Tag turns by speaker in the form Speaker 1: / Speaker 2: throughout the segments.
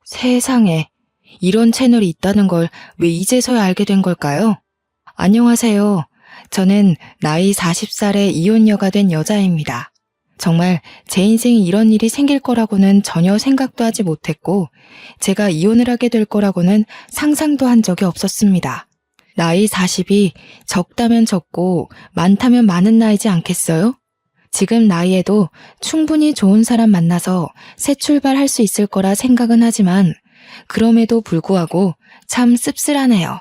Speaker 1: 세상에, 이런 채널이 있다는 걸 왜 이제서야 알게 된 걸까요? 안녕하세요. 저는 나이 40살의 이혼녀가 된 여자입니다. 정말 제 인생에 이런 일이 생길 거라고는 전혀 생각도 하지 못했고, 제가 이혼을 하게 될 거라고는 상상도 한 적이 없었습니다. 나이 40이 적다면 적고 많다면 많은 나이지 않겠어요? 지금 나이에도 충분히 좋은 사람 만나서 새 출발할 수 있을 거라 생각은 하지만 그럼에도 불구하고 참 씁쓸하네요.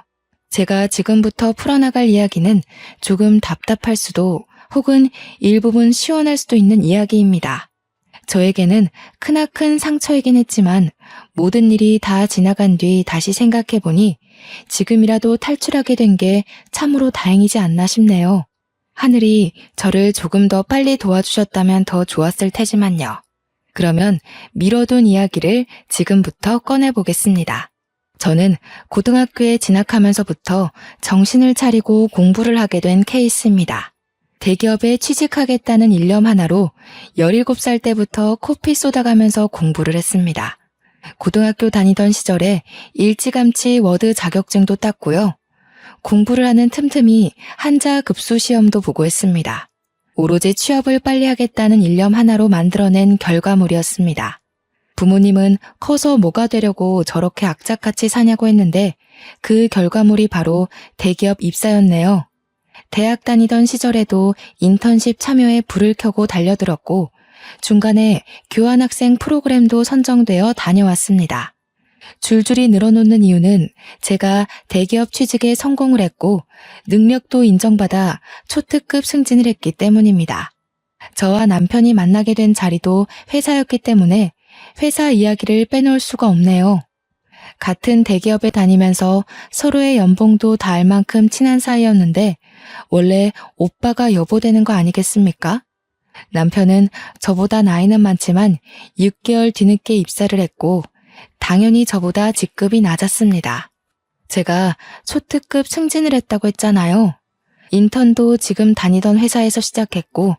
Speaker 1: 제가 지금부터 풀어나갈 이야기는 조금 답답할 수도 혹은 일부분 시원할 수도 있는 이야기입니다. 저에게는 크나큰 상처이긴 했지만 모든 일이 다 지나간 뒤 다시 생각해보니 지금이라도 탈출하게 된 게 참으로 다행이지 않나 싶네요. 하늘이 저를 조금 더 빨리 도와주셨다면 더 좋았을 테지만요. 그러면 미뤄둔 이야기를 지금부터 꺼내보겠습니다. 저는 고등학교에 진학하면서부터 정신을 차리고 공부를 하게 된 케이스입니다. 대기업에 취직하겠다는 일념 하나로 17살 때부터 코피 쏟아가면서 공부를 했습니다. 고등학교 다니던 시절에 일찌감치 워드 자격증도 땄고요. 공부를 하는 틈틈이 한자 급수 시험도 보고 했습니다. 오로지 취업을 빨리 하겠다는 일념 하나로 만들어낸 결과물이었습니다. 부모님은 커서 뭐가 되려고 저렇게 악착같이 사냐고 했는데 그 결과물이 바로 대기업 입사였네요. 대학 다니던 시절에도 인턴십 참여에 불을 켜고 달려들었고 중간에 교환학생 프로그램도 선정되어 다녀왔습니다. 줄줄이 늘어놓는 이유는 제가 대기업 취직에 성공을 했고 능력도 인정받아 초특급 승진을 했기 때문입니다. 저와 남편이 만나게 된 자리도 회사였기 때문에 회사 이야기를 빼놓을 수가 없네요. 같은 대기업에 다니면서 서로의 연봉도 다 알 만큼 친한 사이였는데 원래 오빠가 여보 되는 거 아니겠습니까? 남편은 저보다 나이는 많지만 6개월 뒤늦게 입사를 했고 당연히 저보다 직급이 낮았습니다. 제가 초특급 승진을 했다고 했잖아요. 인턴도 지금 다니던 회사에서 시작했고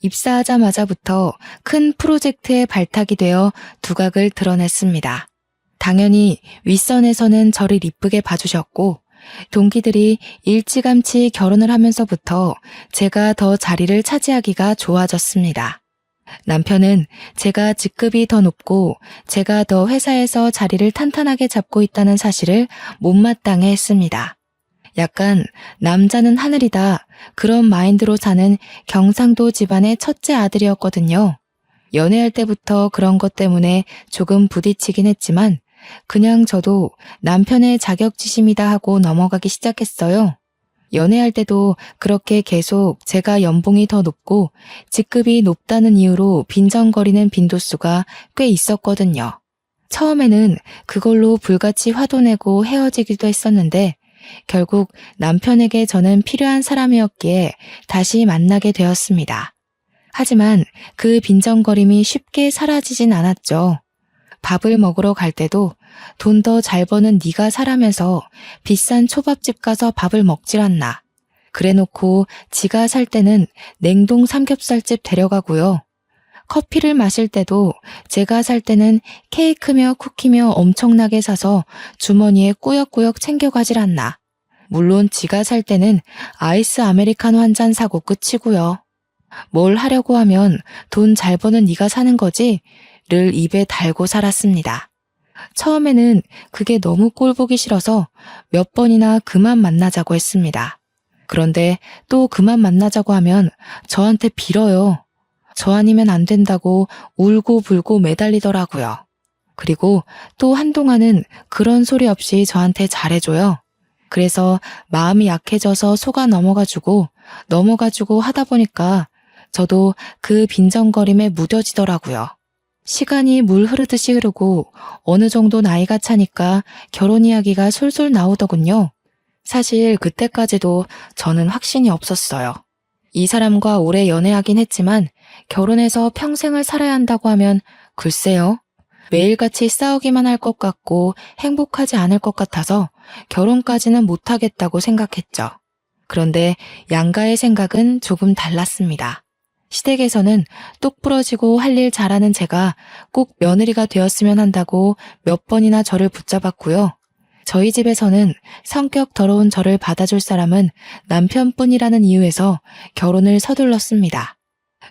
Speaker 1: 입사하자마자부터 큰 프로젝트에 발탁이 되어 두각을 드러냈습니다. 당연히 윗선에서는 저를 이쁘게 봐주셨고 동기들이 일찌감치 결혼을 하면서부터 제가 더 자리를 차지하기가 좋아졌습니다. 남편은 제가 직급이 더 높고 제가 더 회사에서 자리를 탄탄하게 잡고 있다는 사실을 못마땅해 했습니다. 약간 남자는 하늘이다 그런 마인드로 사는 경상도 집안의 첫째 아들이었거든요. 연애할 때부터 그런 것 때문에 조금 부딪히긴 했지만 그냥 저도 남편의 자격지심이다 하고 넘어가기 시작했어요. 연애할 때도 그렇게 계속 제가 연봉이 더 높고 직급이 높다는 이유로 빈정거리는 빈도수가 꽤 있었거든요. 처음에는 그걸로 불같이 화도 내고 헤어지기도 했었는데 결국 남편에게 저는 필요한 사람이었기에 다시 만나게 되었습니다. 하지만 그 빈정거림이 쉽게 사라지진 않았죠. 밥을 먹으러 갈 때도 돈 더 잘 버는 네가 사라면서 비싼 초밥집 가서 밥을 먹질 않나. 그래놓고 지가 살 때는 냉동 삼겹살집 데려가고요. 커피를 마실 때도 제가 살 때는 케이크며 쿠키며 엄청나게 사서 주머니에 꾸역꾸역 챙겨가질 않나. 물론 지가 살 때는 아이스 아메리카노 한 잔 사고 끝이고요. 뭘 하려고 하면 돈 잘 버는 네가 사는 거지? 를 입에 달고 살았습니다. 처음에는 그게 너무 꼴보기 싫어서 몇 번이나 그만 만나자고 했습니다. 그런데 또 그만 만나자고 하면 저한테 빌어요. 저 아니면 안 된다고 울고 불고 매달리더라고요. 그리고 또 한동안은 그런 소리 없이 저한테 잘해줘요. 그래서 마음이 약해져서 속아 넘어가지고 하다 보니까 저도 그 빈정거림에 무뎌지더라고요. 시간이 물 흐르듯이 흐르고 어느 정도 나이가 차니까 결혼 이야기가 솔솔 나오더군요. 사실 그때까지도 저는 확신이 없었어요. 이 사람과 오래 연애하긴 했지만 결혼해서 평생을 살아야 한다고 하면 글쎄요. 매일같이 싸우기만 할 것 같고 행복하지 않을 것 같아서 결혼까지는 못하겠다고 생각했죠. 그런데 양가의 생각은 조금 달랐습니다. 시댁에서는 똑 부러지고 할 일 잘하는 제가 꼭 며느리가 되었으면 한다고 몇 번이나 저를 붙잡았고요. 저희 집에서는 성격 더러운 저를 받아줄 사람은 남편뿐이라는 이유에서 결혼을 서둘렀습니다.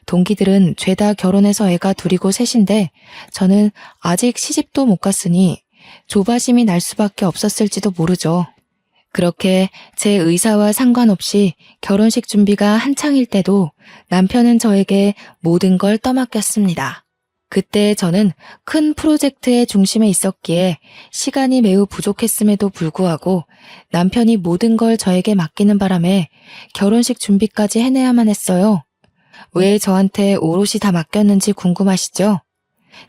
Speaker 1: 동기들은 죄다 결혼해서 애가 둘이고 셋인데 저는 아직 시집도 못 갔으니 조바심이 날 수밖에 없었을지도 모르죠. 그렇게 제 의사와 상관없이 결혼식 준비가 한창일 때도 남편은 저에게 모든 걸 떠맡겼습니다. 그때 저는 큰 프로젝트의 중심에 있었기에 시간이 매우 부족했음에도 불구하고 남편이 모든 걸 저에게 맡기는 바람에 결혼식 준비까지 해내야만 했어요. 왜 저한테 오롯이 다 맡겼는지 궁금하시죠?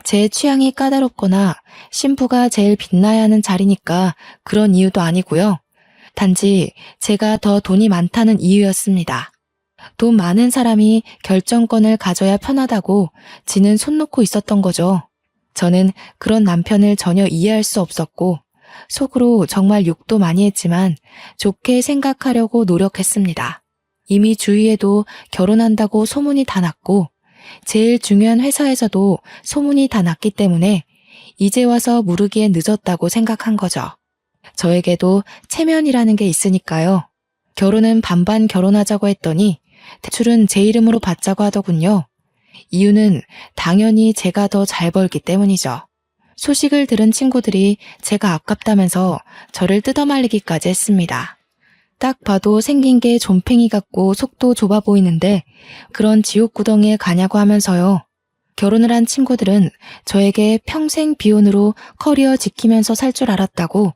Speaker 1: 제 취향이 까다롭거나 신부가 제일 빛나야 하는 자리니까 그런 이유도 아니고요. 단지 제가 더 돈이 많다는 이유였습니다. 돈 많은 사람이 결정권을 가져야 편하다고 지는 손 놓고 있었던 거죠. 저는 그런 남편을 전혀 이해할 수 없었고 속으로 정말 욕도 많이 했지만 좋게 생각하려고 노력했습니다. 이미 주위에도 결혼한다고 소문이 다 났고 제일 중요한 회사에서도 소문이 다 났기 때문에 이제 와서 무르기엔 늦었다고 생각한 거죠. 저에게도 체면이라는 게 있으니까요. 결혼은 반반 결혼하자고 했더니 대출은 제 이름으로 받자고 하더군요. 이유는 당연히 제가 더 잘 벌기 때문이죠. 소식을 들은 친구들이 제가 아깝다면서 저를 뜯어말리기까지 했습니다. 딱 봐도 생긴 게 좀팽이 같고 속도 좁아 보이는데 그런 지옥구덩이에 가냐고 하면서요. 결혼을 한 친구들은 저에게 평생 비혼으로 커리어 지키면서 살 줄 알았다고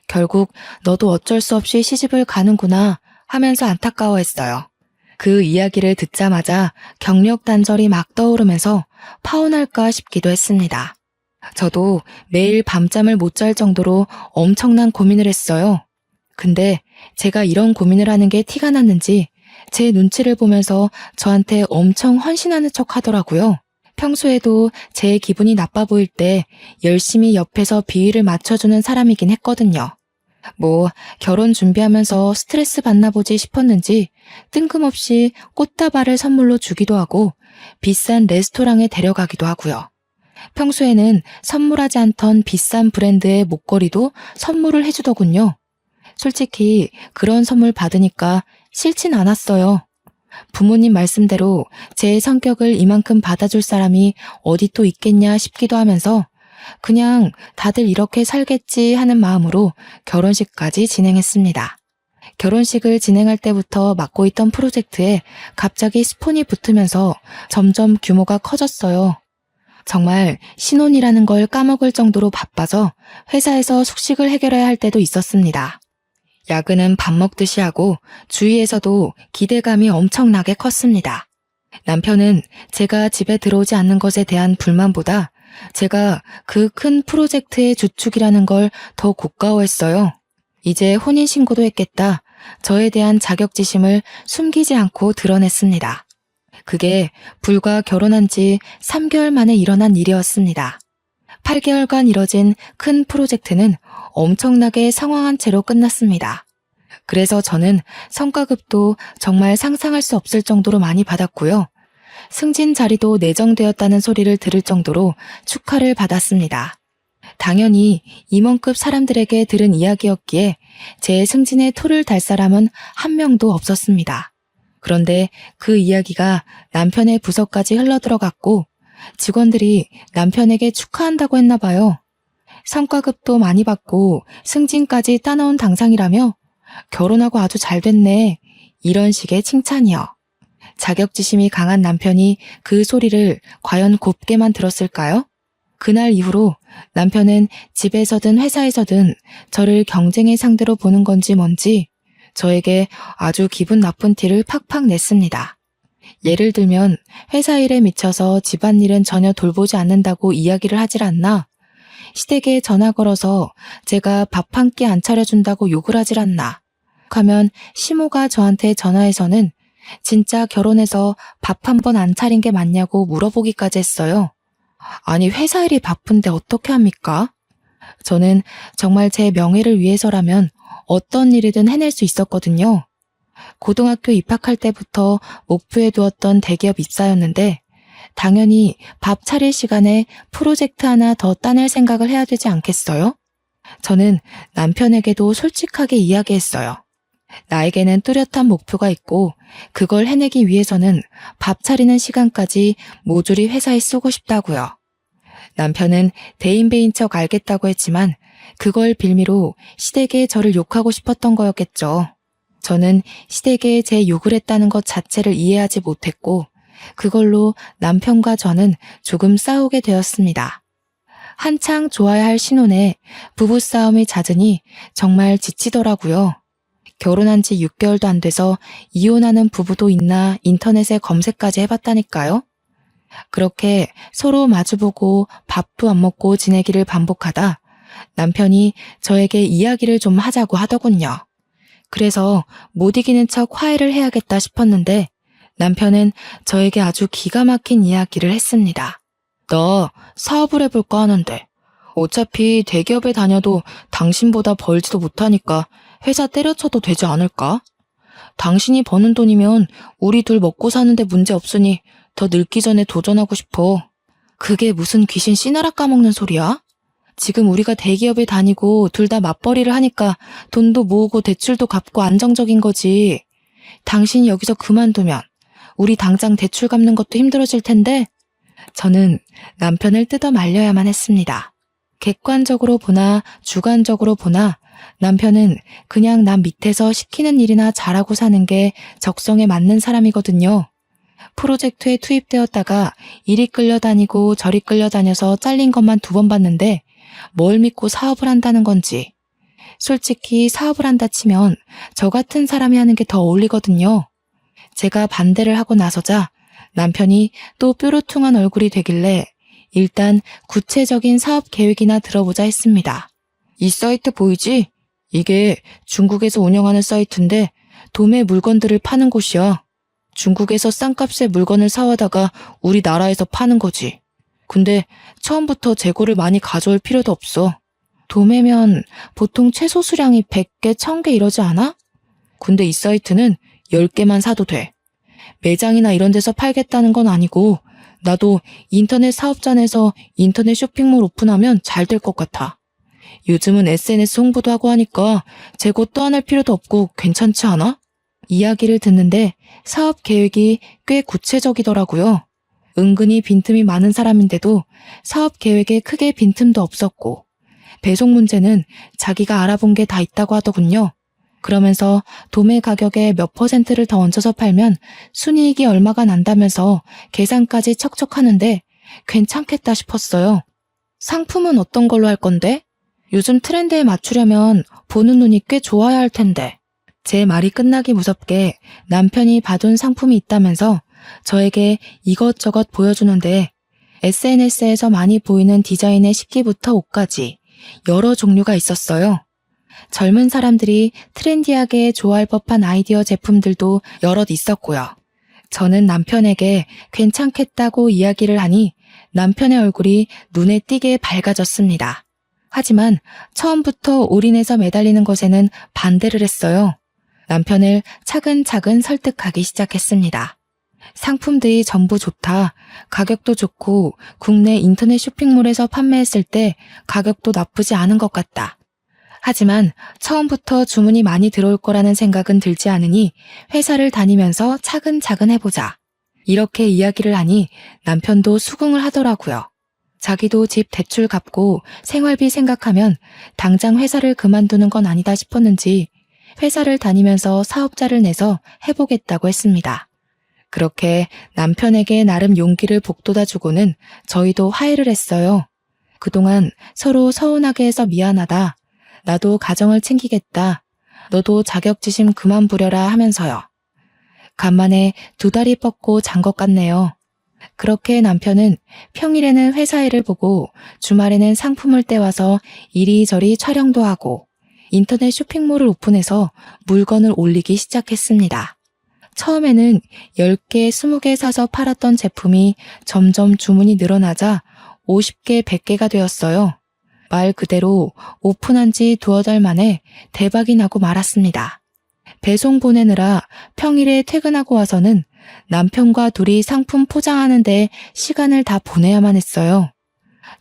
Speaker 1: 결국 너도 어쩔 수 없이 시집을 가는구나 하면서 안타까워했어요. 그 이야기를 듣자마자 경력 단절이 막 떠오르면서 파혼할까 싶기도 했습니다. 저도 매일 밤잠을 못 잘 정도로 엄청난 고민을 했어요. 근데 제가 이런 고민을 하는 게 티가 났는지 제 눈치를 보면서 저한테 엄청 헌신하는 척 하더라고요. 평소에도 제 기분이 나빠 보일 때 열심히 옆에서 비위를 맞춰주는 사람이긴 했거든요. 뭐 결혼 준비하면서 스트레스 받나 보지 싶었는지 뜬금없이 꽃다발을 선물로 주기도 하고 비싼 레스토랑에 데려가기도 하고요. 평소에는 선물하지 않던 비싼 브랜드의 목걸이도 선물을 해주더군요. 솔직히 그런 선물 받으니까 싫진 않았어요. 부모님 말씀대로 제 성격을 이만큼 받아줄 사람이 어디 또 있겠냐 싶기도 하면서 그냥 다들 이렇게 살겠지 하는 마음으로 결혼식까지 진행했습니다. 결혼식을 진행할 때부터 맡고 있던 프로젝트에 갑자기 스폰이 붙으면서 점점 규모가 커졌어요. 정말 신혼이라는 걸 까먹을 정도로 바빠져 회사에서 숙식을 해결해야 할 때도 있었습니다. 야근은 밥 먹듯이 하고 주위에서도 기대감이 엄청나게 컸습니다. 남편은 제가 집에 들어오지 않는 것에 대한 불만보다 제가 그 큰 프로젝트의 주축이라는 걸 더 고가워했어요. 이제 혼인신고도 했겠다. 저에 대한 자격지심을 숨기지 않고 드러냈습니다. 그게 불과 결혼한 지 3개월 만에 일어난 일이었습니다. 8개월간 이뤄진 큰 프로젝트는 엄청나게 상황한 채로 끝났습니다. 그래서 저는 성과급도 정말 상상할 수 없을 정도로 많이 받았고요. 승진 자리도 내정되었다는 소리를 들을 정도로 축하를 받았습니다. 당연히 임원급 사람들에게 들은 이야기였기에 제 승진에 토를 달 사람은 한 명도 없었습니다. 그런데 그 이야기가 남편의 부서까지 흘러들어갔고 직원들이 남편에게 축하한다고 했나 봐요. 성과급도 많이 받고 승진까지 따놓은 당상이라며 결혼하고 아주 잘 됐네. 이런 식의 칭찬이요. 자격지심이 강한 남편이 그 소리를 과연 곱게만 들었을까요? 그날 이후로 남편은 집에서든 회사에서든 저를 경쟁의 상대로 보는 건지 뭔지 저에게 아주 기분 나쁜 티를 팍팍 냈습니다. 예를 들면 회사 일에 미쳐서 집안일은 전혀 돌보지 않는다고 이야기를 하질 않나, 시댁에 전화 걸어서 제가 밥 한 끼 안 차려준다고 욕을 하질 않나 하면 시모가 저한테 전화해서는 진짜 결혼해서 밥 한 번 안 차린 게 맞냐고 물어보기까지 했어요. 아니 회사 일이 바쁜데 어떻게 합니까? 저는 정말 제 명예를 위해서라면 어떤 일이든 해낼 수 있었거든요. 고등학교 입학할 때부터 목표에 두었던 대기업 입사였는데 당연히 밥 차릴 시간에 프로젝트 하나 더 따낼 생각을 해야 되지 않겠어요? 저는 남편에게도 솔직하게 이야기했어요. 나에게는 뚜렷한 목표가 있고 그걸 해내기 위해서는 밥 차리는 시간까지 모조리 회사에 쓰고 싶다고요. 남편은 대인배인 척 알겠다고 했지만 그걸 빌미로 시댁에 저를 욕하고 싶었던 거였겠죠. 저는 시댁에 제 욕을 했다는 것 자체를 이해하지 못했고 그걸로 남편과 저는 조금 싸우게 되었습니다. 한창 좋아야 할 신혼에 부부싸움이 잦으니 정말 지치더라고요. 결혼한 지 6개월도 안 돼서 이혼하는 부부도 있나 인터넷에 검색까지 해봤다니까요. 그렇게 서로 마주보고 밥도 안 먹고 지내기를 반복하다 남편이 저에게 이야기를 좀 하자고 하더군요. 그래서 못 이기는 척 화해를 해야겠다 싶었는데 남편은 저에게 아주 기가 막힌 이야기를 했습니다. 나 사업을 해볼까 하는데 어차피 대기업에 다녀도 당신보다 벌지도 못하니까 회사 때려쳐도 되지 않을까? 당신이 버는 돈이면 우리 둘 먹고 사는데 문제 없으니 더 늙기 전에 도전하고 싶어. 그게 무슨 귀신 씨나라 까먹는 소리야? 지금 우리가 대기업에 다니고 둘 다 맞벌이를 하니까 돈도 모으고 대출도 갚고 안정적인 거지. 당신이 여기서 그만두면 우리 당장 대출 갚는 것도 힘들어질 텐데. 저는 남편을 뜯어 말려야만 했습니다. 객관적으로 보나 주관적으로 보나 남편은 그냥 남 밑에서 시키는 일이나 잘하고 사는 게 적성에 맞는 사람이거든요. 프로젝트에 투입되었다가 이리 끌려다니고 저리 끌려다녀서 잘린 것만 2번 봤는데 뭘 믿고 사업을 한다는 건지. 솔직히 사업을 한다 치면 저 같은 사람이 하는 게 더 어울리거든요. 제가 반대를 하고 나서자 남편이 또 뾰루퉁한 얼굴이 되길래 일단 구체적인 사업 계획이나 들어보자 했습니다. 이 사이트 보이지? 이게 중국에서 운영하는 사이트인데 도매 물건들을 파는 곳이야. 중국에서 싼 값에 물건을 사와다가 우리나라에서 파는 거지. 근데 처음부터 재고를 많이 가져올 필요도 없어. 도매면 보통 최소 수량이 100개, 1000개 이러지 않아? 근데 이 사이트는 10개만 사도 돼. 매장이나 이런 데서 팔겠다는 건 아니고 나도 인터넷 사업자 내서 인터넷 쇼핑몰 오픈하면 잘 될 것 같아. 요즘은 SNS 홍보도 하고 하니까 재고 떠안을 필요도 없고 괜찮지 않아? 이야기를 듣는데 사업 계획이 꽤 구체적이더라고요. 은근히 빈틈이 많은 사람인데도 사업 계획에 크게 빈틈도 없었고 배송 문제는 자기가 알아본 게 다 있다고 하더군요. 그러면서 도매 가격에 몇 %를 더 얹어서 팔면 순이익이 얼마가 난다면서 계산까지 척척 하는데 괜찮겠다 싶었어요. 상품은 어떤 걸로 할 건데? 요즘 트렌드에 맞추려면 보는 눈이 꽤 좋아야 할 텐데. 제 말이 끝나기 무섭게 남편이 봐둔 상품이 있다면서 저에게 이것저것 보여주는데 SNS에서 많이 보이는 디자인의 식기부터 옷까지 여러 종류가 있었어요. 젊은 사람들이 트렌디하게 좋아할 법한 아이디어 제품들도 여럿 있었고요. 저는 남편에게 괜찮겠다고 이야기를 하니 남편의 얼굴이 눈에 띄게 밝아졌습니다. 하지만 처음부터 올인해서 매달리는 것에는 반대를 했어요. 남편을 차근차근 설득하기 시작했습니다. 상품들이 전부 좋다. 가격도 좋고 국내 인터넷 쇼핑몰에서 판매했을 때 가격도 나쁘지 않은 것 같다. 하지만 처음부터 주문이 많이 들어올 거라는 생각은 들지 않으니 회사를 다니면서 차근차근 해보자. 이렇게 이야기를 하니 남편도 수긍을 하더라고요. 자기도 집 대출 갚고 생활비 생각하면 당장 회사를 그만두는 건 아니다 싶었는지 회사를 다니면서 사업자를 내서 해보겠다고 했습니다. 그렇게 남편에게 나름 용기를 북돋아주고는 저희도 화해를 했어요. 그동안 서로 서운하게 해서 미안하다. 나도 가정을 챙기겠다. 너도 자격지심 그만 부려라 하면서요. 간만에 2다리 뻗고 잔 것 같네요. 그렇게 남편은 평일에는 회사 일을 보고 주말에는 상품을 떼와서 이리저리 촬영도 하고 인터넷 쇼핑몰을 오픈해서 물건을 올리기 시작했습니다. 처음에는 10개, 20개 사서 팔았던 제품이 점점 주문이 늘어나자 50개, 100개가 되었어요. 말 그대로 오픈한 지 2-3달 만에 대박이 나고 말았습니다. 배송 보내느라 평일에 퇴근하고 와서는 남편과 둘이 상품 포장하는데 시간을 다 보내야만 했어요.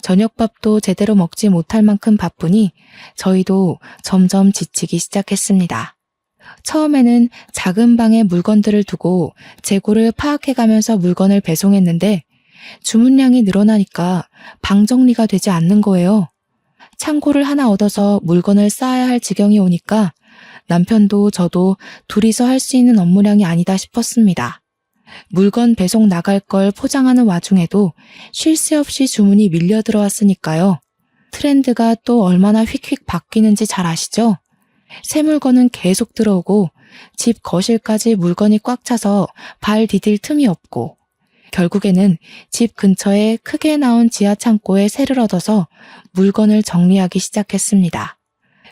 Speaker 1: 저녁밥도 제대로 먹지 못할 만큼 바쁘니 저희도 점점 지치기 시작했습니다. 처음에는 작은 방에 물건들을 두고 재고를 파악해가면서 물건을 배송했는데 주문량이 늘어나니까 방 정리가 되지 않는 거예요. 창고를 하나 얻어서 물건을 쌓아야 할 지경이 오니까 남편도 저도 둘이서 할 수 있는 업무량이 아니다 싶었습니다. 물건 배송 나갈 걸 포장하는 와중에도 쉴 새 없이 주문이 밀려 들어왔으니까요. 트렌드가 또 얼마나 휙휙 바뀌는지 잘 아시죠? 새 물건은 계속 들어오고 집 거실까지 물건이 꽉 차서 발 디딜 틈이 없고 결국에는 집 근처에 크게 나온 지하 창고에 새를 얻어서 물건을 정리하기 시작했습니다.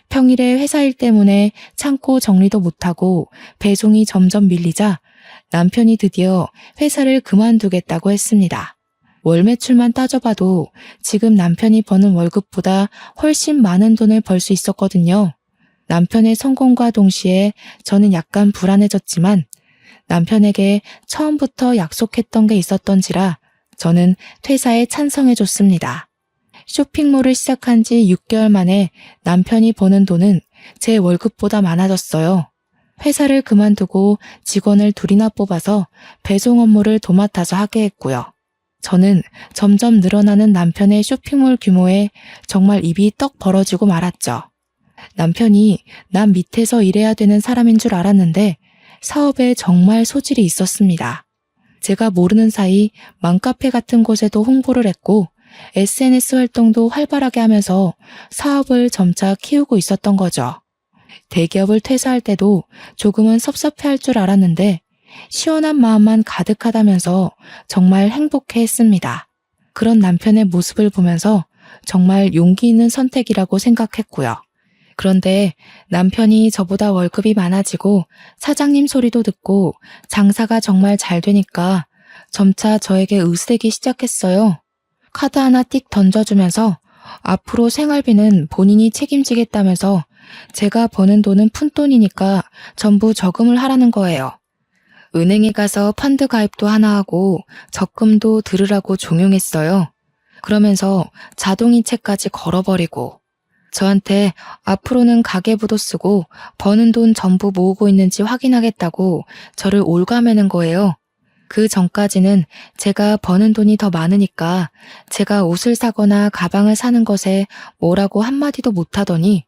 Speaker 1: 평일에 회사 일 때문에 창고 정리도 못하고 배송이 점점 밀리자 남편이 드디어 회사를 그만두겠다고 했습니다. 월 매출만 따져봐도 지금 남편이 버는 월급보다 훨씬 많은 돈을 벌 수 있었거든요. 남편의 성공과 동시에 저는 약간 불안해졌지만 남편에게 처음부터 약속했던 게 있었던지라 저는 퇴사에 찬성해줬습니다. 쇼핑몰을 시작한 지 6개월 만에 남편이 버는 돈은 제 월급보다 많아졌어요. 회사를 그만두고 직원을 둘이나 뽑아서 배송 업무를 도맡아서 하게 했고요. 저는 점점 늘어나는 남편의 쇼핑몰 규모에 정말 입이 떡 벌어지고 말았죠. 남편이 남 밑에서 일해야 되는 사람인 줄 알았는데 사업에 정말 소질이 있었습니다. 제가 모르는 사이 맘카페 같은 곳에도 홍보를 했고 SNS 활동도 활발하게 하면서 사업을 점차 키우고 있었던 거죠. 대기업을 퇴사할 때도 조금은 섭섭해할 줄 알았는데 시원한 마음만 가득하다면서 정말 행복해했습니다. 그런 남편의 모습을 보면서 정말 용기 있는 선택이라고 생각했고요. 그런데 남편이 저보다 월급이 많아지고 사장님 소리도 듣고 장사가 정말 잘 되니까 점차 저에게 의쓰대기 시작했어요. 카드 하나 띡 던져주면서 앞으로 생활비는 본인이 책임지겠다면서 제가 버는 돈은 푼돈이니까 전부 저금을 하라는 거예요. 은행에 가서 펀드 가입도 하나 하고 적금도 들으라고 종용했어요. 그러면서 자동이체까지 걸어버리고 저한테 앞으로는 가계부도 쓰고 버는 돈 전부 모으고 있는지 확인하겠다고 저를 올가매는 거예요. 그 전까지는 제가 버는 돈이 더 많으니까 제가 옷을 사거나 가방을 사는 것에 뭐라고 한마디도 못하더니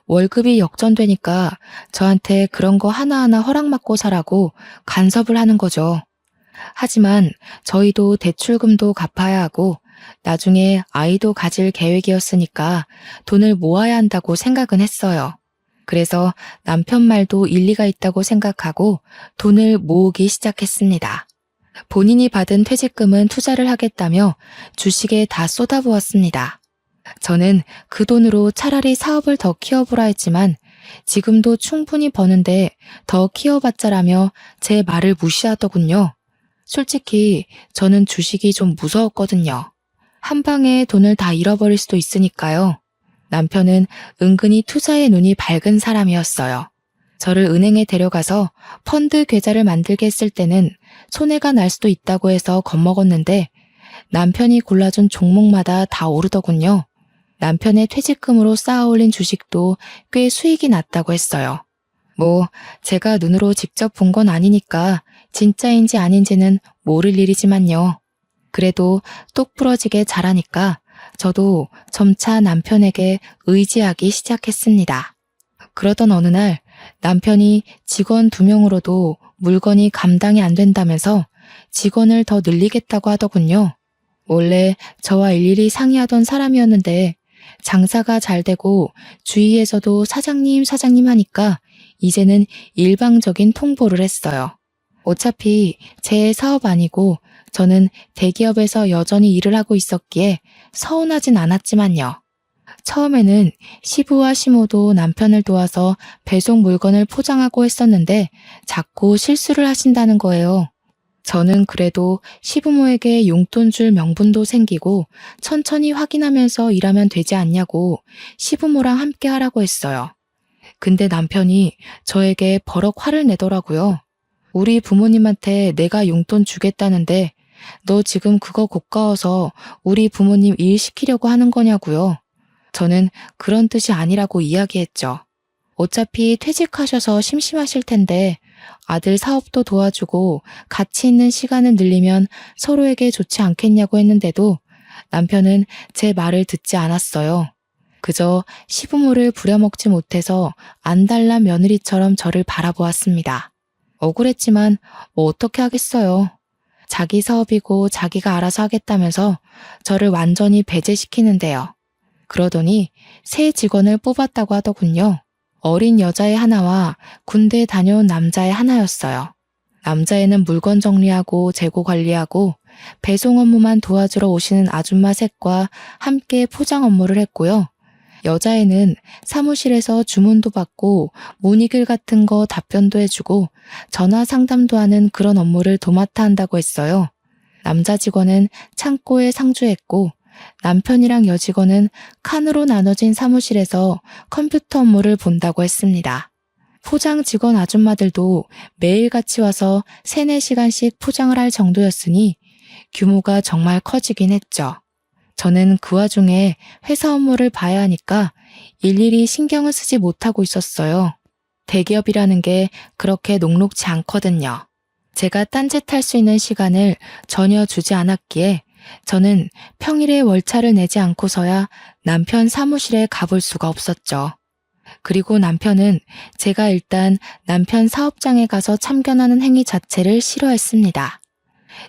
Speaker 1: 월급이 역전되니까 저한테 그런 거 하나하나 허락받고 사라고 간섭을 하는 거죠. 하지만 저희도 대출금도 갚아야 하고 나중에 아이도 가질 계획이었으니까 돈을 모아야 한다고 생각은 했어요. 그래서 남편 말도 일리가 있다고 생각하고 돈을 모으기 시작했습니다. 본인이 받은 퇴직금은 투자를 하겠다며 주식에 다 쏟아부었습니다. 저는 그 돈으로 차라리 사업을 더 키워보라 했지만 지금도 충분히 버는데 더 키워봤자라며 제 말을 무시하더군요. 솔직히 저는 주식이 좀 무서웠거든요. 한 방에 돈을 다 잃어버릴 수도 있으니까요. 남편은 은근히 투자에 눈이 밝은 사람이었어요. 저를 은행에 데려가서 펀드 계좌를 만들게 했을 때는 손해가 날 수도 있다고 해서 겁먹었는데 남편이 골라준 종목마다 다 오르더군요. 남편의 퇴직금으로 쌓아올린 주식도 꽤 수익이 났다고 했어요. 제가 눈으로 직접 본 건 아니니까 진짜인지 아닌지는 모를 일이지만요. 그래도 똑부러지게 잘하니까 저도 점차 남편에게 의지하기 시작했습니다. 그러던 어느 날 남편이 직원 2명으로도 물건이 감당이 안 된다면서 직원을 더 늘리겠다고 하더군요. 원래 저와 일일이 상의하던 사람이었는데 장사가 잘 되고 주위에서도 사장님 하니까 이제는 일방적인 통보를 했어요. 어차피 제 사업 아니고 저는 대기업에서 여전히 일을 하고 있었기에 서운하진 않았지만요. 처음에는 시부와 시모도 남편을 도와서 배송 물건을 포장하고 했었는데 자꾸 실수를 하신다는 거예요. 저는 그래도 시부모에게 용돈 줄 명분도 생기고 천천히 확인하면서 일하면 되지 않냐고 시부모랑 함께 하라고 했어요. 근데 남편이 저에게 버럭 화를 내더라고요. 우리 부모님한테 내가 용돈 주겠다는데 너 지금 그거 고가워서 우리 부모님 일 시키려고 하는 거냐고요. 저는 그런 뜻이 아니라고 이야기했죠. 어차피 퇴직하셔서 심심하실 텐데 아들 사업도 도와주고 같이 있는 시간을 늘리면 서로에게 좋지 않겠냐고 했는데도 남편은 제 말을 듣지 않았어요. 그저 시부모를 부려먹지 못해서 안달난 며느리처럼 저를 바라보았습니다. 억울했지만 뭐 어떻게 하겠어요. 자기 사업이고 자기가 알아서 하겠다면서 저를 완전히 배제시키는데요. 그러더니 새 직원을 뽑았다고 하더군요. 어린 여자애 하나와 군대 다녀온 남자애 하나였어요. 남자애는 물건 정리하고 재고 관리하고 배송 업무만 도와주러 오시는 아줌마 셋과 함께 포장 업무를 했고요. 여자애는 사무실에서 주문도 받고 문의글 같은 거 답변도 해주고 전화 상담도 하는 그런 업무를 도맡아 한다고 했어요. 남자 직원은 창고에 상주했고 남편이랑 여직원은 칸으로 나눠진 사무실에서 컴퓨터 업무를 본다고 했습니다. 포장 직원 아줌마들도 매일같이 와서 3, 4시간씩 포장을 할 정도였으니 규모가 정말 커지긴 했죠. 저는 그 와중에 회사 업무를 봐야 하니까 일일이 신경을 쓰지 못하고 있었어요. 대기업이라는 게 그렇게 녹록지 않거든요. 제가 딴짓할 수 있는 시간을 전혀 주지 않았기에 저는 평일에 월차를 내지 않고서야 남편 사무실에 가볼 수가 없었죠. 그리고 남편은 제가 일단 남편 사업장에 가서 참견하는 행위 자체를 싫어했습니다.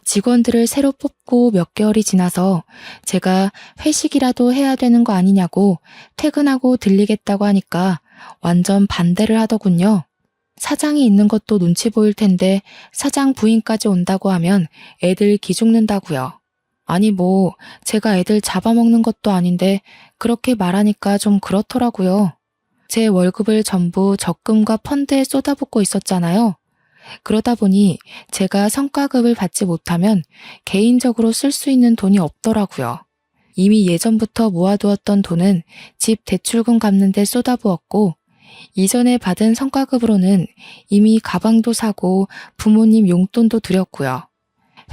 Speaker 1: 직원들을 새로 뽑고 몇 개월이 지나서 제가 회식이라도 해야 되는 거 아니냐고 퇴근하고 들리겠다고 하니까 완전 반대를 하더군요. 사장이 있는 것도 눈치 보일 텐데 사장 부인까지 온다고 하면 애들 기죽는다고요. 아니 뭐 제가 애들 잡아먹는 것도 아닌데 그렇게 말하니까 좀 그렇더라고요. 제 월급을 전부 적금과 펀드에 쏟아붓고 있었잖아요. 그러다 보니 제가 성과급을 받지 못하면 개인적으로 쓸 수 있는 돈이 없더라고요. 이미 예전부터 모아두었던 돈은 집 대출금 갚는 데 쏟아부었고 이전에 받은 성과급으로는 이미 가방도 사고 부모님 용돈도 드렸고요.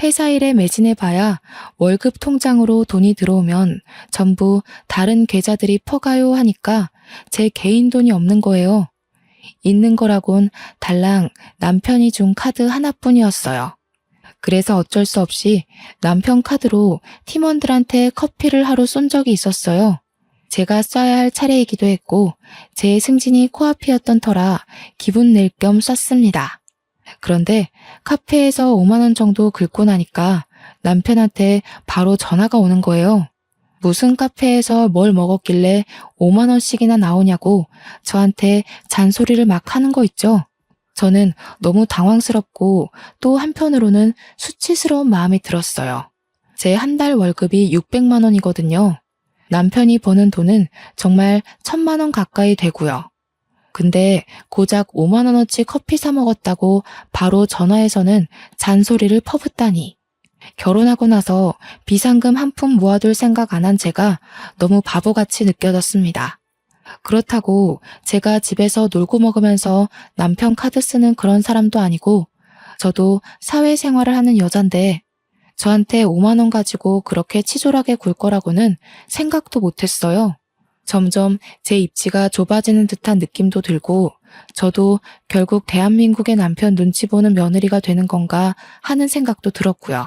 Speaker 1: 회사 일에 매진해봐야 월급 통장으로 돈이 들어오면 전부 다른 계좌들이 퍼가요 하니까 제 개인 돈이 없는 거예요. 있는 거라곤 달랑 남편이 준 카드 하나뿐이었어요. 그래서 어쩔 수 없이 남편 카드로 팀원들한테 커피를 하루 쏜 적이 있었어요. 제가 써야 할 차례이기도 했고 제 승진이 코앞이었던 터라 기분 낼 겸 썼습니다. 그런데 카페에서 5만 원 정도 긁고 나니까 남편한테 바로 전화가 오는 거예요. 무슨 카페에서 뭘 먹었길래 5만 원씩이나 나오냐고 저한테 잔소리를 막 하는 거 있죠. 저는 너무 당황스럽고 또 한편으로는 수치스러운 마음이 들었어요. 제 한 달 월급이 600만 원이거든요. 남편이 버는 돈은 정말 1000만 원 가까이 되고요. 근데 고작 5만 원어치 커피 사 먹었다고 바로 전화해서는 잔소리를 퍼붓다니. 결혼하고 나서 비상금 한 푼 모아둘 생각 안 한 제가 너무 바보같이 느껴졌습니다. 그렇다고 제가 집에서 놀고 먹으면서 남편 카드 쓰는 그런 사람도 아니고 저도 사회생활을 하는 여잔데 저한테 5만 원 가지고 그렇게 치졸하게 굴 거라고는 생각도 못했어요. 점점 제 입지가 좁아지는 듯한 느낌도 들고 저도 결국 대한민국의 남편 눈치 보는 며느리가 되는 건가 하는 생각도 들었고요.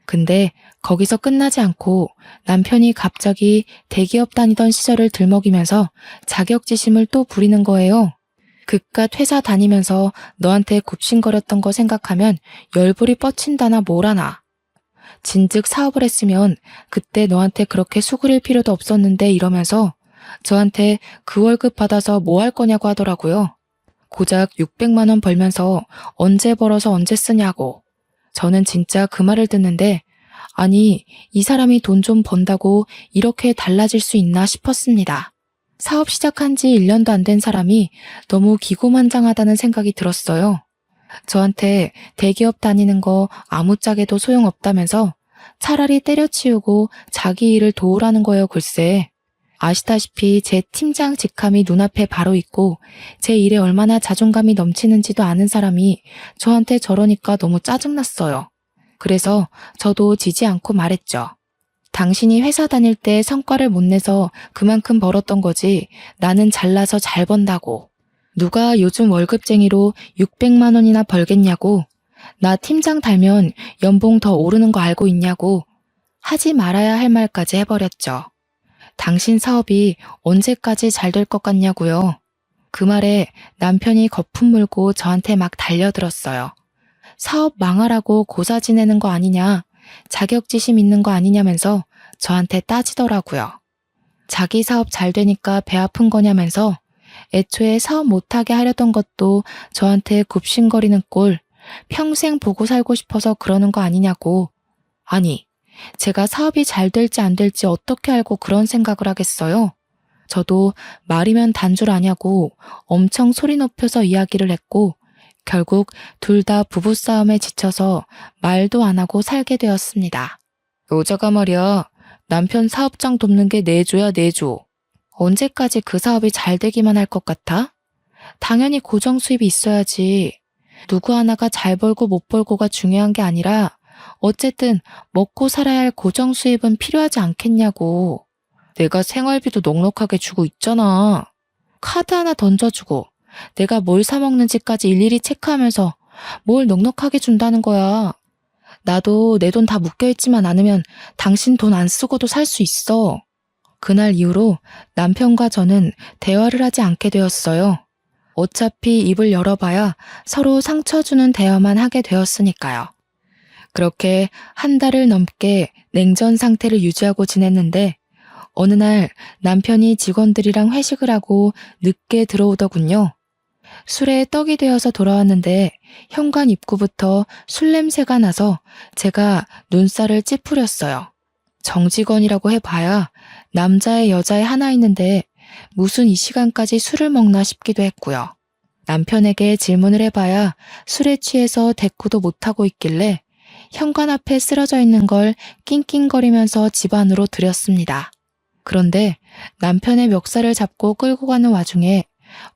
Speaker 1: 근데 거기서 끝나지 않고 남편이 갑자기 대기업 다니던 시절을 들먹이면서 자격지심을 또 부리는 거예요. 그깟 회사 다니면서 너한테 굽신거렸던 거 생각하면 열불이 뻗친다나 뭐라나. 진즉 사업을 했으면 그때 너한테 그렇게 수그릴 필요도 없었는데 이러면서 저한테 그 월급 받아서 뭐 할 거냐고 하더라고요. 고작 600만 원 벌면서 언제 벌어서 언제 쓰냐고. 저는 진짜 그 말을 듣는데 아니 이 사람이 돈 좀 번다고 이렇게 달라질 수 있나 싶었습니다. 사업 시작한 지 1년도 안 된 사람이 너무 기고만장하다는 생각이 들었어요. 저한테 대기업 다니는 거 아무짝에도 소용없다면서 차라리 때려치우고 자기 일을 도우라는 거예요 글쎄. 아시다시피 제 팀장 직함이 눈앞에 바로 있고 제 일에 얼마나 자존감이 넘치는지도 아는 사람이 저한테 저러니까 너무 짜증났어요. 그래서 저도 지지 않고 말했죠. 당신이 회사 다닐 때 성과를 못 내서 그만큼 벌었던 거지 나는 잘나서 잘 번다고. 누가 요즘 월급쟁이로 600만 원이나 벌겠냐고. 나 팀장 달면 연봉 더 오르는 거 알고 있냐고. 하지 말아야 할 말까지 해버렸죠. 당신 사업이 언제까지 잘 될 것 같냐고요. 그 말에 남편이 거품 물고 저한테 막 달려들었어요. 사업 망하라고 고사 지내는 거 아니냐, 자격지심 있는 거 아니냐면서 저한테 따지더라고요. 자기 사업 잘 되니까 배 아픈 거냐면서 애초에 사업 못하게 하려던 것도 저한테 굽신거리는 꼴, 평생 보고 살고 싶어서 그러는 거 아니냐고. 아니, 제가 사업이 잘 될지 안 될지 어떻게 알고 그런 생각을 하겠어요? 저도 말이면 단줄 아냐고 엄청 소리 높여서 이야기를 했고 결국 둘 다 부부싸움에 지쳐서 말도 안 하고 살게 되었습니다. 여자가 말이야, 남편 사업장 돕는 게 내조야 내조. 언제까지 그 사업이 잘 되기만 할 것 같아? 당연히 고정 수입이 있어야지. 누구 하나가 잘 벌고 못 벌고가 중요한 게 아니라 어쨌든 먹고 살아야 할 고정 수입은 필요하지 않겠냐고. 내가 생활비도 넉넉하게 주고 있잖아. 카드 하나 던져주고 내가 뭘 사 먹는지까지 일일이 체크하면서 뭘 넉넉하게 준다는 거야. 나도 내 돈 다 묶여있지만 않으면 당신 돈 안 쓰고도 살 수 있어. 그날 이후로 남편과 저는 대화를 하지 않게 되었어요. 어차피 입을 열어봐야 서로 상처 주는 대화만 하게 되었으니까요. 그렇게 한 달을 넘게 냉전 상태를 유지하고 지냈는데 어느 날 남편이 직원들이랑 회식을 하고 늦게 들어오더군요. 술에 떡이 되어서 돌아왔는데 현관 입구부터 술 냄새가 나서 제가 눈살을 찌푸렸어요. 정직원이라고 해봐야 남자의 여자의 하나 있는데 무슨 이 시간까지 술을 먹나 싶기도 했고요. 남편에게 질문을 해봐야 술에 취해서 대꾸도 못하고 있길래 현관 앞에 쓰러져 있는 걸 낑낑거리면서 집 안으로 들였습니다. 그런데 남편의 멱살을 잡고 끌고 가는 와중에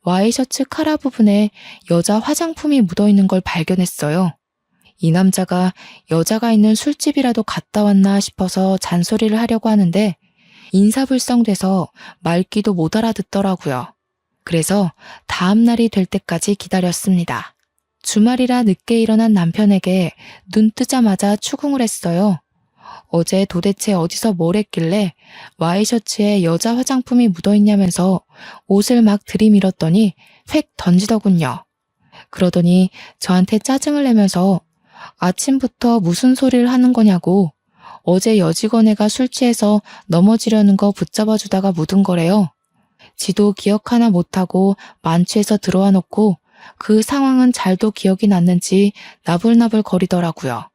Speaker 1: 와이셔츠 카라 부분에 여자 화장품이 묻어있는 걸 발견했어요. 이 남자가 여자가 있는 술집이라도 갔다 왔나 싶어서 잔소리를 하려고 하는데 인사불성돼서 말귀도 못 알아듣더라고요. 그래서 다음 날이 될 때까지 기다렸습니다. 주말이라 늦게 일어난 남편에게 눈 뜨자마자 추궁을 했어요. 어제 도대체 어디서 뭘 했길래 와이셔츠에 여자 화장품이 묻어있냐면서 옷을 막 들이밀었더니 획 던지더군요. 그러더니 저한테 짜증을 내면서 아침부터 무슨 소리를 하는 거냐고 어제 여직원애가 술 취해서 넘어지려는 거 붙잡아 주다가 묻은 거래요. 지도 기억 하나 못하고 만취해서 들어와 놓고 그 상황은 잘도 기억이 났는지 나불나불 거리더라고요.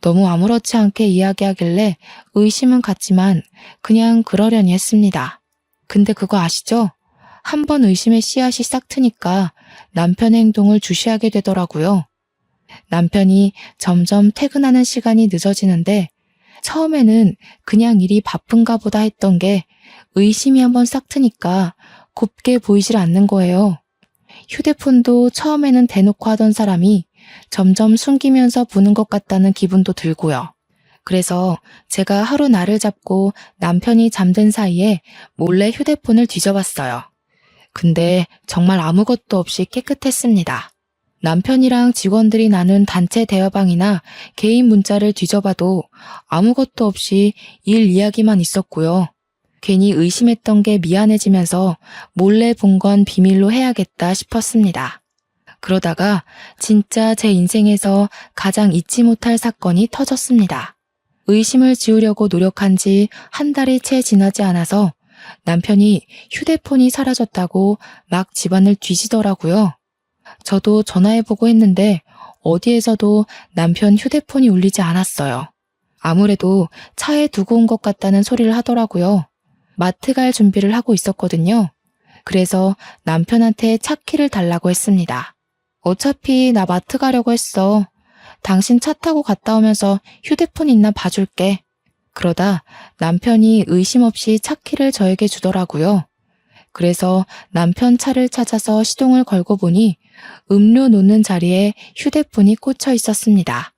Speaker 1: 너무 아무렇지 않게 이야기하길래 의심은 갔지만 그냥 그러려니 했습니다. 근데 그거 아시죠? 한 번 의심의 씨앗이 싹 트니까 남편의 행동을 주시하게 되더라고요. 남편이 점점 퇴근하는 시간이 늦어지는데 처음에는 그냥 일이 바쁜가 보다 했던 게 의심이 한번 싹 트니까 곱게 보이질 않는 거예요. 휴대폰도 처음에는 대놓고 하던 사람이 점점 숨기면서 보는 것 같다는 기분도 들고요. 그래서 제가 하루 날을 잡고 남편이 잠든 사이에 몰래 휴대폰을 뒤져봤어요. 근데 정말 아무것도 없이 깨끗했습니다. 남편이랑 직원들이 나눈 단체 대화방이나 개인 문자를 뒤져봐도 아무것도 없이 일 이야기만 있었고요. 괜히 의심했던 게 미안해지면서 몰래 본 건 비밀로 해야겠다 싶었습니다. 그러다가 진짜 제 인생에서 가장 잊지 못할 사건이 터졌습니다. 의심을 지우려고 노력한 지 한 달이 채 지나지 않아서 남편이 휴대폰이 사라졌다고 막 집안을 뒤지더라고요. 저도 전화해보고 했는데 어디에서도 남편 휴대폰이 울리지 않았어요. 아무래도 차에 두고 온 것 같다는 소리를 하더라고요. 마트 갈 준비를 하고 있었거든요. 그래서 남편한테 차 키를 달라고 했습니다. 어차피 나 마트 가려고 했어. 당신 차 타고 갔다 오면서 휴대폰 있나 봐줄게. 그러다 남편이 의심 없이 차 키를 저에게 주더라고요. 그래서 남편 차를 찾아서 시동을 걸고 보니 음료 놓는 자리에 휴대폰이 꽂혀 있었습니다.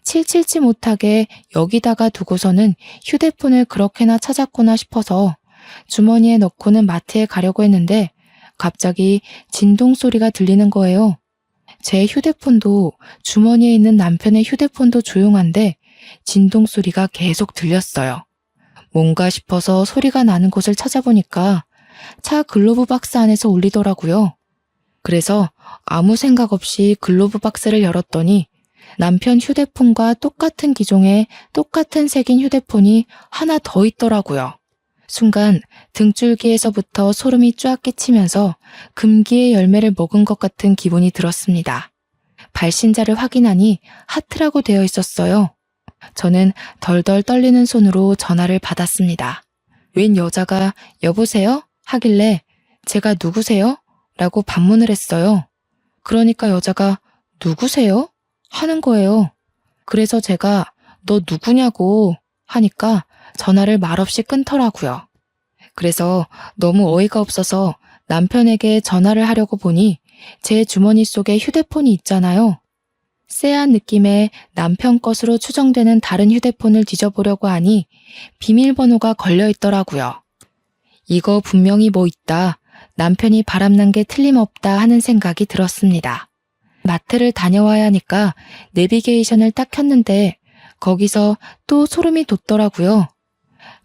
Speaker 1: 칠칠치 못하게 여기다가 두고서는 휴대폰을 그렇게나 찾았구나 싶어서 주머니에 넣고는 마트에 가려고 했는데 갑자기 진동 소리가 들리는 거예요. 제 휴대폰도 주머니에 있는 남편의 휴대폰도 조용한데 진동 소리가 계속 들렸어요. 뭔가 싶어서 소리가 나는 곳을 찾아보니까 차 글로브 박스 안에서 울리더라고요. 그래서 아무 생각 없이 글로브 박스를 열었더니 남편 휴대폰과 똑같은 기종의 똑같은 색인 휴대폰이 하나 더 있더라고요. 순간 등줄기에서부터 소름이 쫙 끼치면서 금기의 열매를 먹은 것 같은 기분이 들었습니다. 발신자를 확인하니 하트라고 되어 있었어요. 저는 덜덜 떨리는 손으로 전화를 받았습니다. 웬 여자가 여보세요? 하길래 제가 누구세요? 라고 반문을 했어요. 그러니까 여자가 누구세요? 하는 거예요. 그래서 제가 너 누구냐고 하니까 전화를 말없이 끊더라고요. 그래서 너무 어이가 없어서 남편에게 전화를 하려고 보니 제 주머니 속에 휴대폰이 있잖아요. 쎄한 느낌의 남편 것으로 추정되는 다른 휴대폰을 뒤져보려고 하니 비밀번호가 걸려 있더라고요. 이거 분명히 뭐 있다. 남편이 바람난 게 틀림없다 하는 생각이 들었습니다. 마트를 다녀와야 하니까 내비게이션을 딱 켰는데 거기서 또 소름이 돋더라고요.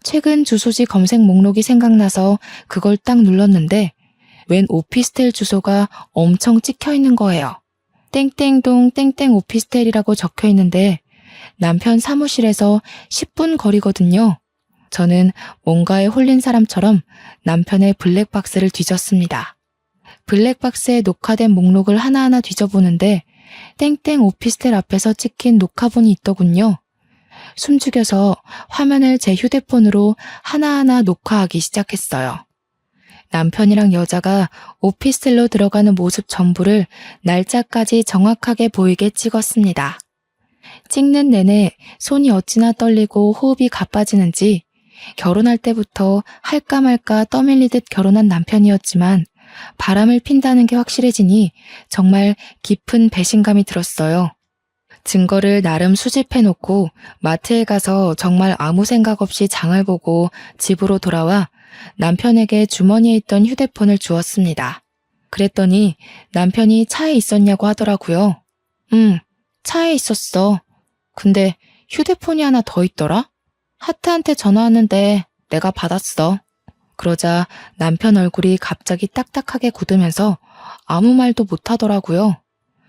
Speaker 1: 최근 주소지 검색 목록이 생각나서 그걸 딱 눌렀는데 웬 오피스텔 주소가 엄청 찍혀 있는 거예요. 땡땡동 땡땡 오피스텔이라고 적혀 있는데 남편 사무실에서 10분 거리거든요. 저는 뭔가에 홀린 사람처럼 남편의 블랙박스를 뒤졌습니다. 블랙박스에 녹화된 목록을 하나하나 뒤져보는데 땡땡 오피스텔 앞에서 찍힌 녹화본이 있더군요. 숨죽여서 화면을 제 휴대폰으로 하나하나 녹화하기 시작했어요. 남편이랑 여자가 오피스텔로 들어가는 모습 전부를 날짜까지 정확하게 보이게 찍었습니다. 찍는 내내 손이 어찌나 떨리고 호흡이 가빠지는지 결혼할 때부터 할까 말까 떠밀리듯 결혼한 남편이었지만 바람을 핀다는 게 확실해지니 정말 깊은 배신감이 들었어요. 증거를 나름 수집해놓고 마트에 가서 정말 아무 생각 없이 장을 보고 집으로 돌아와 남편에게 주머니에 있던 휴대폰을 주었습니다. 그랬더니 남편이 차에 있었냐고 하더라고요. 차에 있었어. 근데 휴대폰이 하나 더 있더라? 하트한테 전화 왔는데 내가 받았어. 그러자 남편 얼굴이 갑자기 딱딱하게 굳으면서 아무 말도 못하더라고요.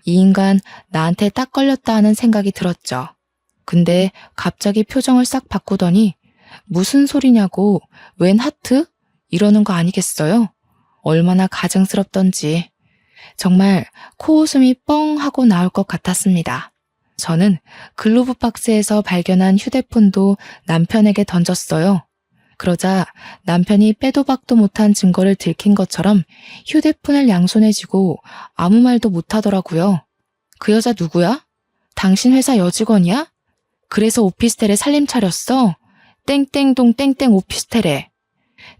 Speaker 1: 이 인간 나한테 딱 걸렸다 하는 생각이 들었죠. 근데 갑자기 표정을 싹 바꾸더니 무슨 소리냐고 웬 하트? 이러는 거 아니겠어요? 얼마나 가증스럽던지. 정말 코웃음이 뻥 하고 나올 것 같았습니다. 저는 글로브 박스에서 발견한 휴대폰도 남편에게 던졌어요. 그러자 남편이 빼도 박도 못한 증거를 들킨 것처럼 휴대폰을 양손에 쥐고 아무 말도 못하더라고요. 그 여자 누구야? 당신 회사 여직원이야? 그래서 오피스텔에 살림 차렸어? 땡땡동 땡땡 오피스텔에.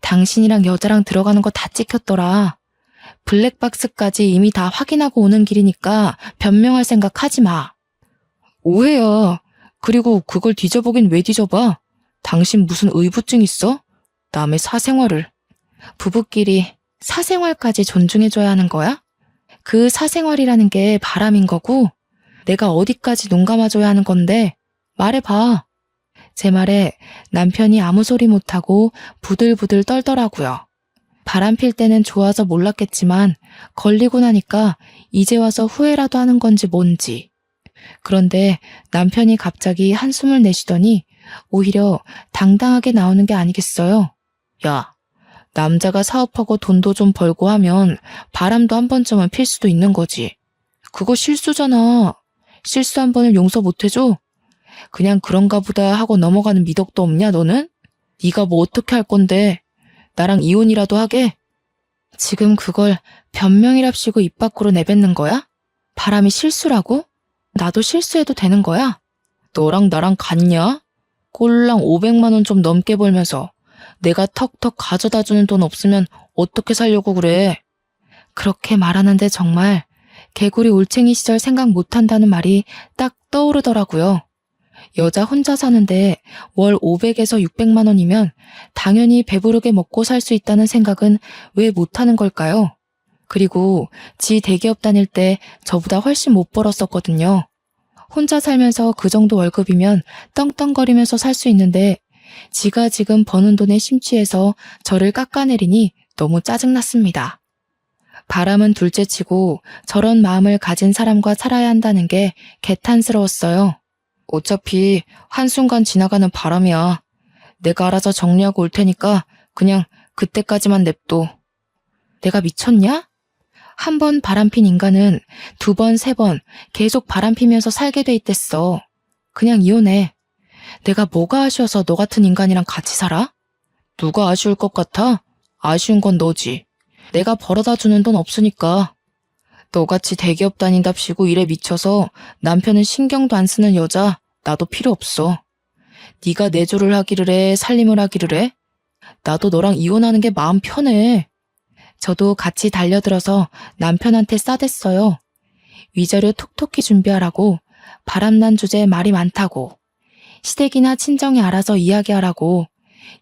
Speaker 1: 당신이랑 여자랑 들어가는 거 다 찍혔더라. 블랙박스까지 이미 다 확인하고 오는 길이니까 변명할 생각 하지 마. 오해야. 그리고 그걸 뒤져보긴 왜 뒤져봐? 당신 무슨 의부증 있어? 남의 사생활을. 부부끼리 사생활까지 존중해줘야 하는 거야? 그 사생활이라는 게 바람인 거고 내가 어디까지 눈 감아줘야 하는 건데 말해봐. 제 말에 남편이 아무 소리 못하고 부들부들 떨더라고요. 바람 필 때는 좋아서 몰랐겠지만 걸리고 나니까 이제 와서 후회라도 하는 건지 뭔지. 그런데 남편이 갑자기 한숨을 내쉬더니 오히려 당당하게 나오는 게 아니겠어요? 야, 남자가 사업하고 돈도 좀 벌고 하면 바람도 한 번쯤은 필 수도 있는 거지. 그거 실수잖아. 실수 한 번을 용서 못 해줘? 그냥 그런가 보다 하고 넘어가는 미덕도 없냐 너는? 네가 뭐 어떻게 할 건데? 나랑 이혼이라도 하게? 지금 그걸 변명이랍시고 입 밖으로 내뱉는 거야? 바람이 실수라고? 나도 실수해도 되는 거야? 너랑 나랑 같냐? 꼴랑 500만 원 좀 넘게 벌면서 내가 턱턱 가져다 주는 돈 없으면 어떻게 살려고 그래? 그렇게 말하는데 정말 개구리 올챙이 시절 생각 못한다는 말이 딱 떠오르더라고요. 여자 혼자 사는데 월 500에서 600만 원이면 당연히 배부르게 먹고 살 수 있다는 생각은 왜 못하는 걸까요? 그리고 지 대기업 다닐 때 저보다 훨씬 못 벌었었거든요. 혼자 살면서 그 정도 월급이면 떵떵거리면서 살 수 있는데 지가 지금 버는 돈에 심취해서 저를 깎아내리니 너무 짜증났습니다. 바람은 둘째치고 저런 마음을 가진 사람과 살아야 한다는 게 개탄스러웠어요. 어차피 한순간 지나가는 바람이야. 내가 알아서 정리하고 올 테니까 그냥 그때까지만 냅둬. 내가 미쳤냐? 한 번 바람핀 인간은 두 번, 세 번 계속 바람피면서 살게 돼 있댔어. 그냥 이혼해. 내가 뭐가 아쉬워서 너 같은 인간이랑 같이 살아? 누가 아쉬울 것 같아? 아쉬운 건 너지. 내가 벌어다 주는 돈 없으니까. 너같이 대기업 다닌답시고 일에 미쳐서 남편은 신경도 안 쓰는 여자 나도 필요 없어. 네가 내조를 하기를 해, 살림을 하기를 해? 나도 너랑 이혼하는 게 마음 편해. 저도 같이 달려들어서 남편한테 싸댔어요. 위자료 톡톡히 준비하라고, 바람난 주제에 말이 많다고, 시댁이나 친정이 알아서 이야기하라고,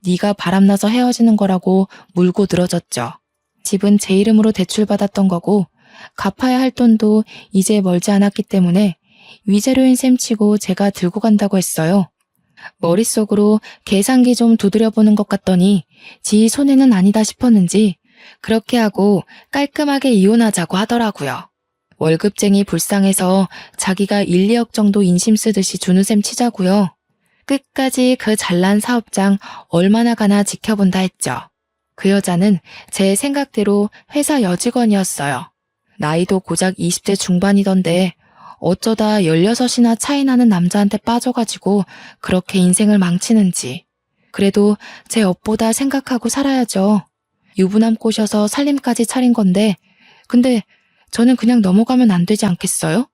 Speaker 1: 네가 바람나서 헤어지는 거라고 물고 늘어졌죠. 집은 제 이름으로 대출받았던 거고 갚아야 할 돈도 이제 멀지 않았기 때문에 위자료인 셈 치고 제가 들고 간다고 했어요. 머릿속으로 계산기 좀 두드려보는 것 같더니 지 손해는 아니다 싶었는지 그렇게 하고 깔끔하게 이혼하자고 하더라고요. 월급쟁이 불쌍해서 자기가 1, 2억 정도 인심 쓰듯이 주는 셈 치자고요. 끝까지 그 잘난 사업장 얼마나 가나 지켜본다 했죠. 그 여자는 제 생각대로 회사 여직원이었어요. 나이도 고작 20대 중반이던데 어쩌다 16이나 차이 나는 남자한테 빠져가지고 그렇게 인생을 망치는지. 그래도 제 업보다 생각하고 살아야죠. 유부남 꼬셔서 살림까지 차린 건데 근데 저는 그냥 넘어가면 안 되지 않겠어요?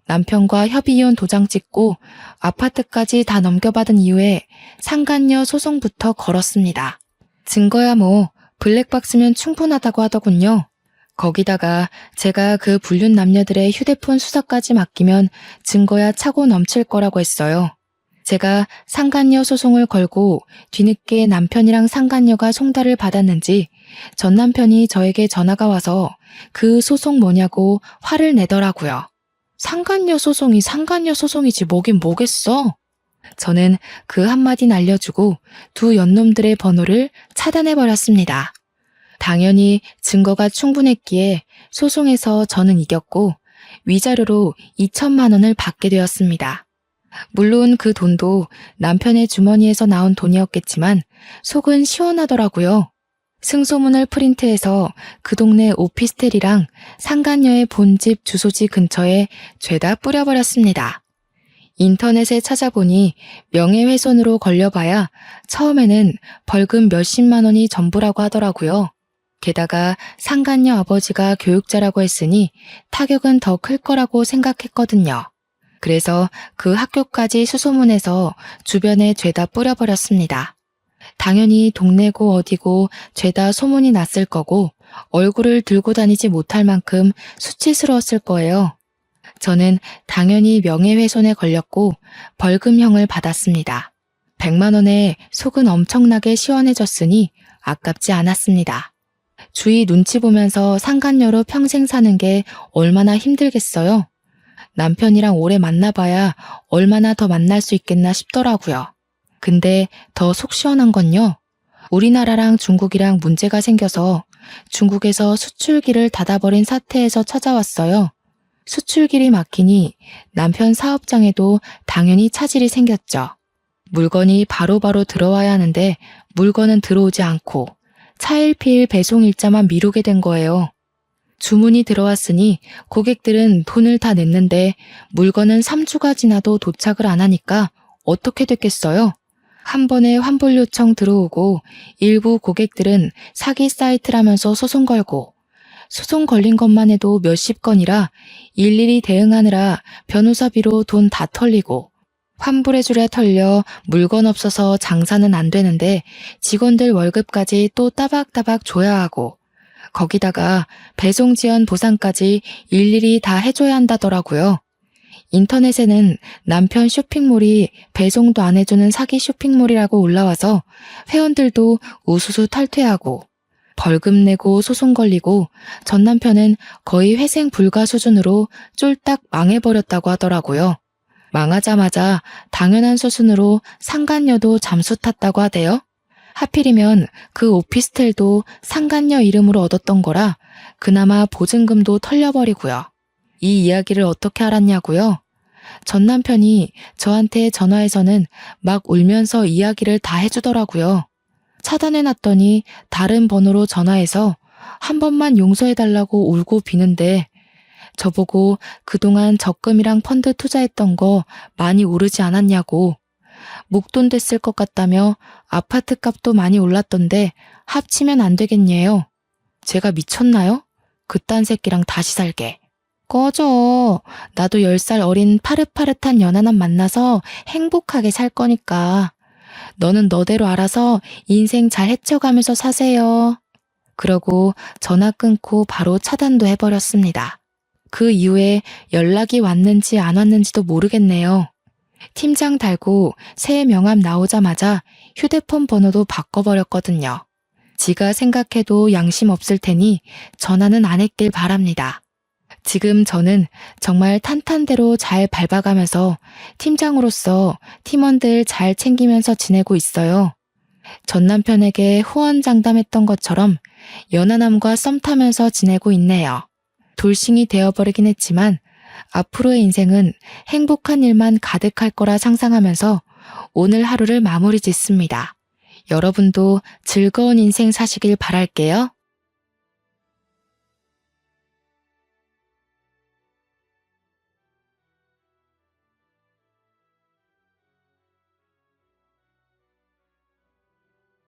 Speaker 1: 남편과 협의이혼 도장 찍고 아파트까지 다 넘겨받은 이후에 상간녀 소송부터 걸었습니다. 증거야 뭐 블랙박스면 충분하다고 하더군요. 거기다가 제가 그 불륜 남녀들의 휴대폰 수사까지 맡기면 증거야 차고 넘칠 거라고 했어요. 제가 상간녀 소송을 걸고 뒤늦게 남편이랑 상간녀가 송달을 받았는지 전 남편이 저에게 전화가 와서 그 소송 뭐냐고 화를 내더라고요. 상간녀 소송이 상간녀 소송이지 뭐긴 뭐겠어. 저는 그 한마디 알려주고 두 연놈들의 번호를 차단해버렸습니다. 당연히 증거가 충분했기에 소송에서 저는 이겼고 위자료로 2천만 원을 받게 되었습니다. 물론 그 돈도 남편의 주머니에서 나온 돈이었겠지만 속은 시원하더라고요. 승소문을 프린트해서 그 동네 오피스텔이랑 상간녀의 본집 주소지 근처에 죄다 뿌려버렸습니다. 인터넷에 찾아보니 명예훼손으로 걸려봐야 처음에는 벌금 몇십만 원이 전부라고 하더라고요. 게다가 상간녀 아버지가 교육자라고 했으니 타격은 더 클 거라고 생각했거든요. 그래서 그 학교까지 수소문해서 주변에 죄다 뿌려버렸습니다. 당연히 동네고 어디고 죄다 소문이 났을 거고 얼굴을 들고 다니지 못할 만큼 수치스러웠을 거예요. 저는 당연히 명예훼손에 걸렸고 벌금형을 받았습니다. 100만 원에 속은 엄청나게 시원해졌으니 아깝지 않았습니다. 주위 눈치 보면서 상간녀로 평생 사는 게 얼마나 힘들겠어요. 남편이랑 오래 만나봐야 얼마나 더 만날 수 있겠나 싶더라고요. 근데 더 속 시원한 건요. 우리나라랑 중국이랑 문제가 생겨서 중국에서 수출기를 닫아버린 사태에서 찾아왔어요. 수출길이 막히니 남편 사업장에도 당연히 차질이 생겼죠. 물건이 바로바로 들어와야 하는데 물건은 들어오지 않고 차일피일 배송 일자만 미루게 된 거예요. 주문이 들어왔으니 고객들은 돈을 다 냈는데 물건은 3주가 지나도 도착을 안 하니까 어떻게 됐겠어요? 한 번에 환불 요청 들어오고 일부 고객들은 사기 사이트라면서 소송 걸고 소송 걸린 것만 해도 몇십 건이라 일일이 대응하느라 변호사비로 돈 다 털리고 환불해주랴 털려 물건 없어서 장사는 안 되는데 직원들 월급까지 또 따박따박 줘야 하고 거기다가 배송 지연 보상까지 일일이 다 해줘야 한다더라고요. 인터넷에는 남편 쇼핑몰이 배송도 안 해주는 사기 쇼핑몰이라고 올라와서 회원들도 우수수 탈퇴하고 벌금 내고 소송 걸리고 전 남편은 거의 회생 불가 수준으로 쫄딱 망해버렸다고 하더라고요. 망하자마자 당연한 수순으로 상간녀도 잠수 탔다고 하대요. 하필이면 그 오피스텔도 상간녀 이름으로 얻었던 거라 그나마 보증금도 털려버리고요. 이 이야기를 어떻게 알았냐고요? 전 남편이 저한테 전화해서는 막 울면서 이야기를 다 해주더라고요. 차단해놨더니 다른 번호로 전화해서 한 번만 용서해달라고 울고 비는데 저보고 그동안 적금이랑 펀드 투자했던 거 많이 오르지 않았냐고 목돈 됐을 것 같다며 아파트 값도 많이 올랐던데 합치면 안 되겠냐요. 제가 미쳤나요? 그딴 새끼랑 다시 살게. 꺼져. 나도 10살 어린 파릇파릇한 연하남 만나서 행복하게 살 거니까. 너는 너대로 알아서 인생 잘 헤쳐가면서 사세요. 그러고 전화 끊고 바로 차단도 해버렸습니다. 그 이후에 연락이 왔는지 안 왔는지도 모르겠네요. 팀장 달고 새 명함 나오자마자 휴대폰 번호도 바꿔버렸거든요. 지가 생각해도 양심 없을 테니 전화는 안 했길 바랍니다. 지금 저는 정말 탄탄대로 잘 밟아가면서 팀장으로서 팀원들 잘 챙기면서 지내고 있어요. 전 남편에게 후원장담했던 것처럼 연하남과 썸 타면서 지내고 있네요. 돌싱이 되어버리긴 했지만 앞으로의 인생은 행복한 일만 가득할 거라 상상하면서 오늘 하루를 마무리 짓습니다. 여러분도 즐거운 인생 사시길 바랄게요.